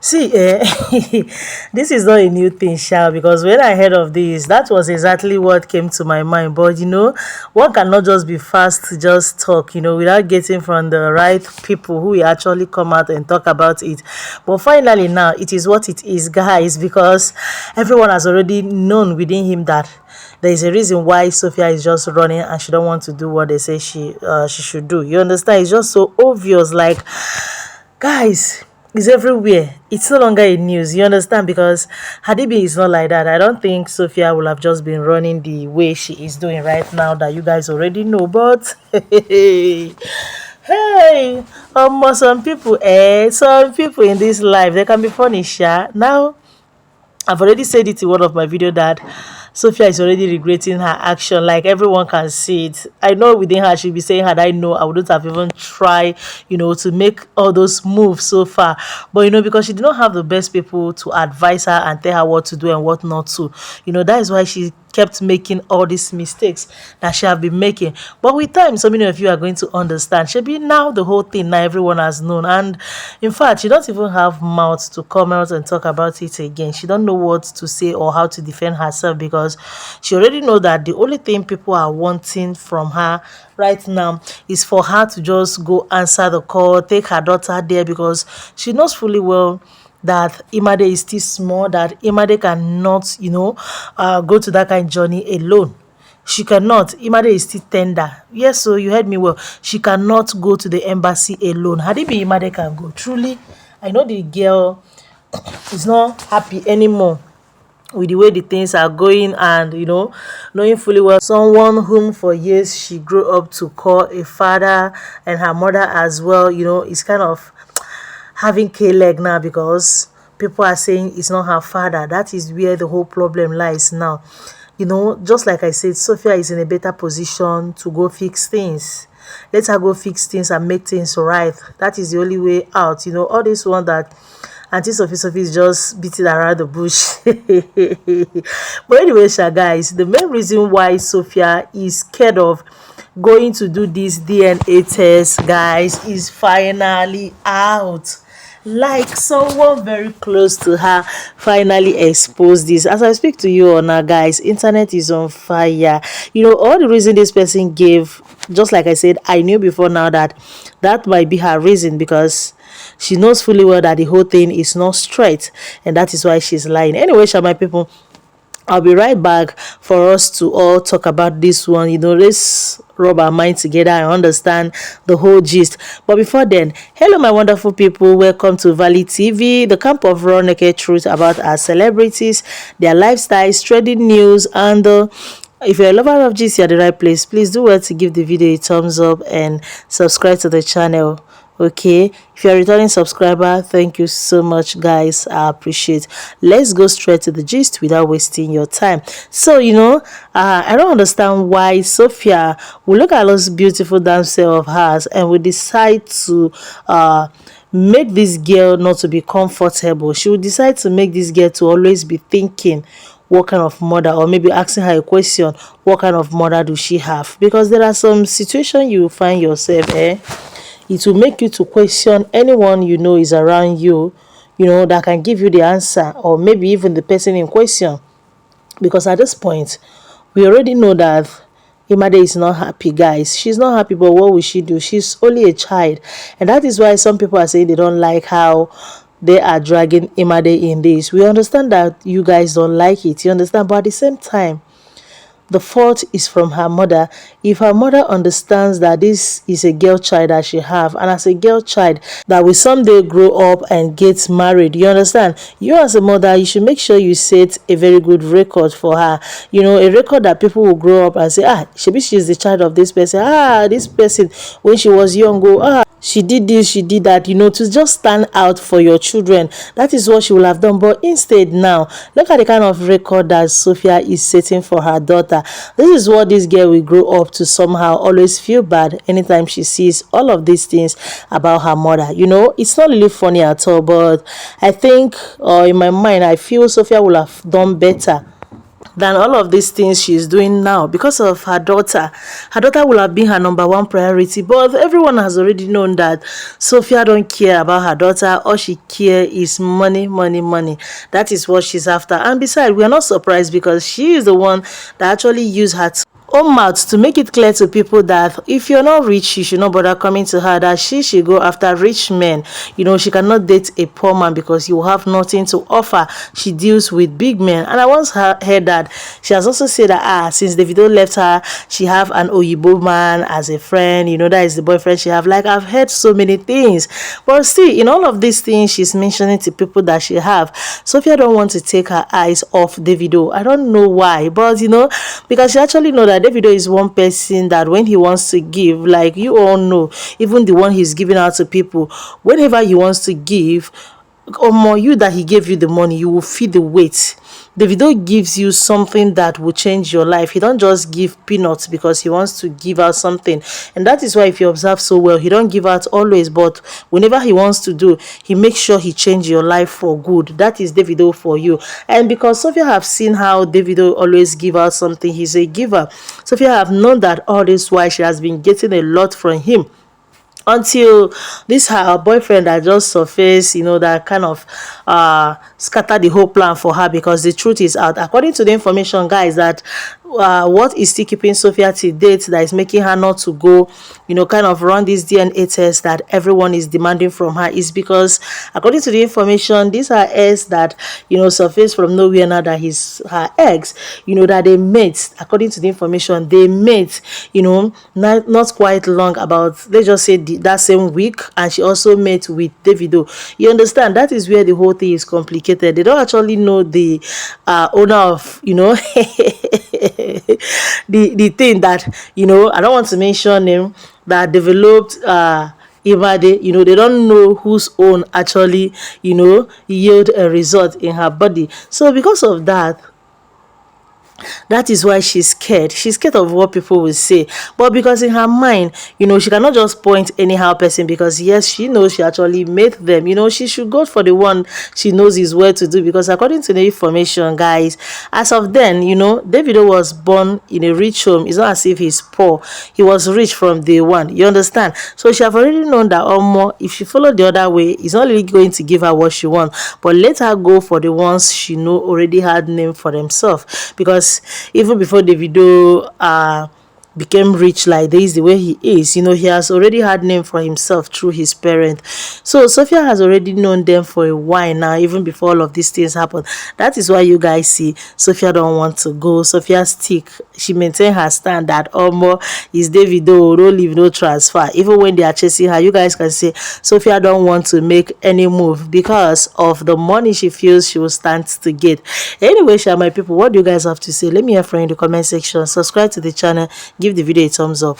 See, this is not a new thing, Sha, because when I heard of this, that was exactly what came to my mind. But one cannot just be fast to just talk, without getting from the right people who will actually come out and talk about it. But finally, now it is what it is, guys, because everyone has already known within him that there is a reason why Sophia is just running and she don't want to do what they say she should do. You understand? It's just so obvious, like, guys, it's everywhere. It's no longer a news. You understand? Because had it been it's not like that, I don't think Sophia will have just been running the way she is doing right now that you guys already know. But hey, some people in this life, they can be funny, sha. Now I've already said it in one of my video that Sophia is already regretting her action. Like, everyone can see it. I know within her she'll be saying, had I known, I wouldn't have even tried, to make all those moves so far. But because she did not have the best people to advise her and tell her what to do and what not to. That is why she kept making all these mistakes that she have been making. But with time, so many of you are going to understand. Shebi, now the whole thing now everyone has known, and in fact, she don't even have mouth to come out and talk about it again. She don't know what to say or how to defend herself, because she already know that the only thing people are wanting from her right now is for her to just go answer the call, take her daughter there, because she knows fully well that Imade is still small, that Imade cannot, go to that kind of journey alone. She cannot. Imade is still tender. Yes, so you heard me well. She cannot go to the embassy alone. Had it been Imade can go. Truly, I know the girl is not happy anymore with the way the things are going, and knowing fully well someone whom for years she grew up to call a father, and her mother as well, is kind of having K-leg now, because people are saying it's not her father. That is where the whole problem lies now. Just like I said, Sophia is in a better position to go fix things. Let her go fix things and make things right. That is the only way out. All this one that Auntie Sophie is just beating around the bush. But anyway, guys, the main reason why Sophia is scared of going to do this DNA test, guys, is finally out. Like, someone very close to her finally exposed this. As I speak to you now, guys, internet is on fire. All the reason this person gave, just like I said, I knew before now that that might be her reason, because she knows fully well that the whole thing is not straight, and that is why she's lying. Anyway, my people, I'll be right back for us to all talk about this one. Let's rub our minds together and understand the whole gist. But before then, hello, my wonderful people. Welcome to Valley TV, the camp of raw naked truth about our celebrities, their lifestyles, trending news, and if you're a lover of gist, you're the right place. Please do well to give the video a thumbs up and subscribe to the channel. Okay, if you're a returning subscriber, thank you so much, guys. I appreciate. Let's go straight to the gist without wasting your time. So I don't understand why Sophia will look at those beautiful damsel of hers and will decide to make this girl not to be comfortable. She will decide to make this girl to always be thinking what kind of mother, or maybe asking her a question, what kind of mother do she have? Because there are some situations you find yourself it will make you to question anyone is around you, that can give you the answer, or maybe even the person in question. Because at this point, we already know that Imade is not happy, guys. She's not happy, but what will she do? She's only a child. And that is why some people are saying they don't like how they are dragging Imade in this. We understand that you guys don't like it, you understand? But at the same time, the fault is from her mother. If her mother understands that this is a girl child that she have, and as a girl child that will someday grow up and get married, you understand, you as a mother, you should make sure you set a very good record for her, a record that people will grow up and say, she's the child of this person, this person when she was young, she did this, she did that, to just stand out for your children. That is what she will have done. But instead now, look at the kind of record that Sophia is setting for her daughter. This is what this girl will grow up to somehow always feel bad anytime she sees all of these things about her mother. It's not really funny at all, but I think, in my mind, I feel Sophia will have done better than all of these things she's doing now because of her daughter. Her daughter will have been her number one priority, but everyone has already known that Sophia don't care about her daughter. All she care is money, money, money. That is what she's after. And besides, we are not surprised because she is the one that actually used her own mouth to make it clear to people that if you're not rich, you should not bother coming to her, that she should go after rich men. She cannot date a poor man because you will have nothing to offer. She deals with big men. And I once heard that she has also said that since Davido left her, she have an Oyibo man as a friend. That is the boyfriend she have. Like, I've heard so many things, but still, in all of these things she's mentioning to people that she have, Sophia don't want to take her eyes off Davido. I don't know why, but because she actually know that Davido is one person that when he wants to give, like you all know, even the one he's giving out to people, whenever he wants to give, or more you that he gave you the money, you will feel the weight. Davido gives you something that will change your life. He don't just give peanuts because he wants to give out something. And that is why, if you observe so well, he don't give out always, but whenever he wants to do, he makes sure he change your life for good. That is Davido for you. And because Sophia have seen how Davido always give out something, he's a giver. Sophia have known that all this while she has been getting a lot from him, until this her boyfriend that just surfaced, that kind of scattered the whole plan for her, because the truth is out. According to the information, guys, that what is still keeping Sophia to date, that is making her not to go, kind of run this DNA test that everyone is demanding from her, is because, according to the information, these are eggs that, surfaced from nowhere now, that her eggs, that they met. According to the information, they met, not quite long, about, let's just say, that same week, and she also met with Davido. You understand? That is where the whole thing is complicated. They don't actually know the owner of, the thing that, I don't want to mention him, that developed Imade. They don't know whose own actually, yield a result in her body. So because of that, that is why she's scared. She's scared of what people will say. But because in her mind, she cannot just point anyhow person, because yes, she knows she actually made them. She should go for the one she knows is well to do, because according to the information, guys, as of then, Davido was born in a rich home. It's not as if he's poor. He was rich from day one. You understand? So she have already known that if she followed the other way, it's not really going to give her what she wants. But let her go for the ones she know already had name for themselves. Because even before Davido became rich like this, the way he is, he has already had name for himself through his parent. So Sophia has already known them for a while now, even before all of these things happen. That is why you guys see Sophia don't want to go. Sophia stick. She maintain her stand that more is Davido, no leave, no transfer. Even when they are chasing her, you guys can say Sophia don't want to make any move because of the money she feels she will stand to get. Anyway, my people, what do you guys have to say? Let me hear from you in the comment section. Subscribe to the channel, give the video a thumbs up.